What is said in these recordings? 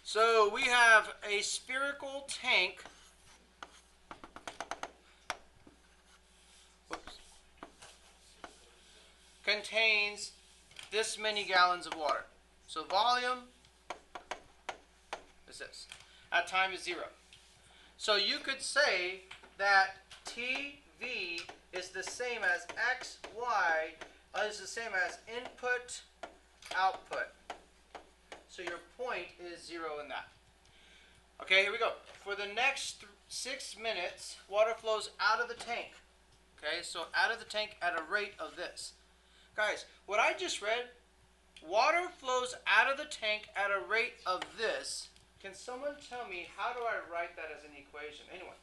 So we have a spherical tank. Whoops, contains this many gallons of water. So volume is this. At time is 0. So you could say that TV is the same as XY is the same as input, output. So your point is 0 in that. Okay, here we go. For the next 6 minutes, water flows out of the tank. Okay, so out of the tank at a rate of this. Guys, what I just read, water flows out of the tank at a rate of this. Can someone tell me, how do I write that as an equation? Anyone?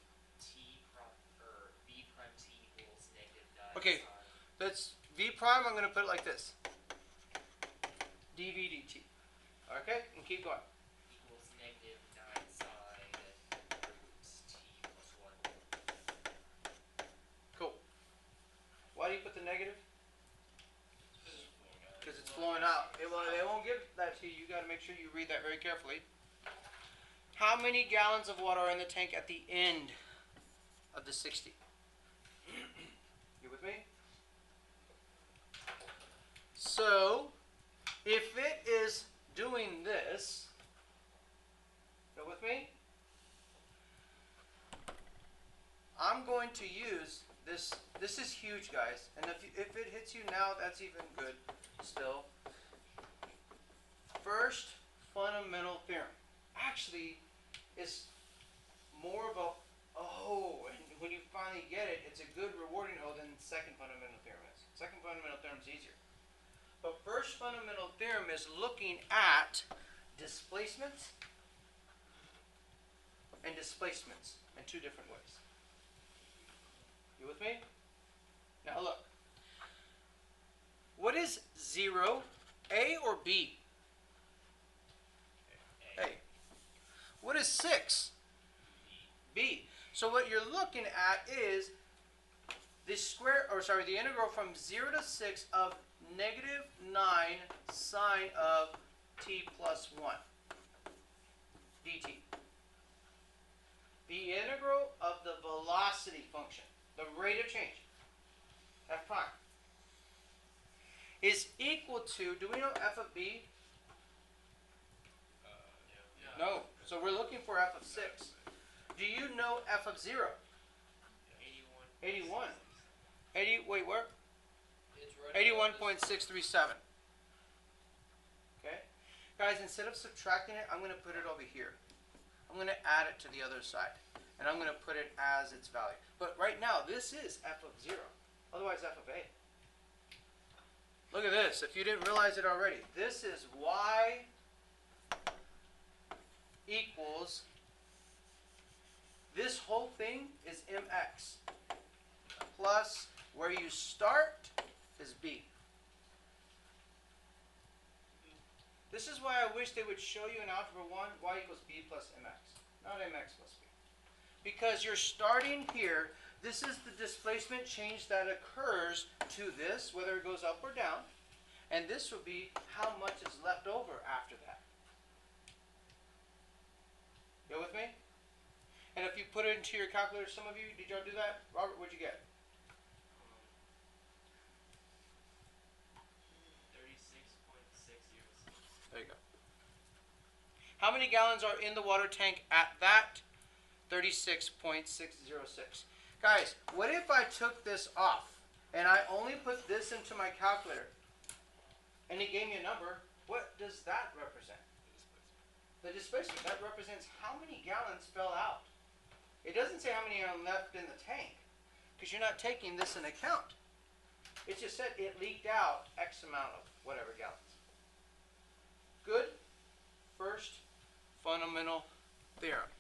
V prime t equals negative 9 Okay, that's V prime, I'm going to put it like this. dV dt. Okay, and keep going. Equals negative 9 sine root t plus 1. Cool. Why do you put the negative? Because it's flowing out. They won't give that to you. You got to make sure you read that very carefully. How many gallons of water are in the tank at the end of the 60? You with me? So, if it is doing this, go with me? I'm going to use this. This is huge, guys. And if it hits you now, that's even good still. First fundamental theorem. Actually, is more of a and when you finally get it, it's a good rewarding than second fundamental theorem is. Second fundamental theorem is easier. But first fundamental theorem is looking at displacements and displacements in two different ways. You with me? Now look. What is 0? A or B? A. What is 6? B. So what you're looking at is the the integral from 0 to 6 of negative 9 sine of t plus 1 dt. The integral of the velocity function, the rate of change, f prime, is equal to, do we know f of b? Yeah. No. So we're looking for f of 6. Do you know f of 0? 81. 81. Wait, where? 81.637. Okay? Guys, instead of subtracting it, I'm going to put it over here. I'm going to add it to the other side. And I'm going to put it as its value. But right now, this is f of 0. Otherwise, f of a. Look at this. If you didn't realize it already. This is y equals, this whole thing is mx plus where you start is b. This is why I wish they would show you in Algebra 1 y equals b plus mx, not mx plus b. Because you're starting here, this is the displacement change that occurs to this, whether it goes up or down, and this would be how much is left over after that. You with me? And if you put it into your calculator, some of you, did y'all do that? Robert, what'd you get? 36.606. There you go. How many gallons are in the water tank at that? 36.606. Guys, what if I took this off and I only put this into my calculator and it gave me a number? What does that represent? The displacement. That represents how many gallons fell out. It doesn't say how many are left in the tank because you're not taking this into account. It just said it leaked out X amount of whatever gallons. Good? First fundamental theorem.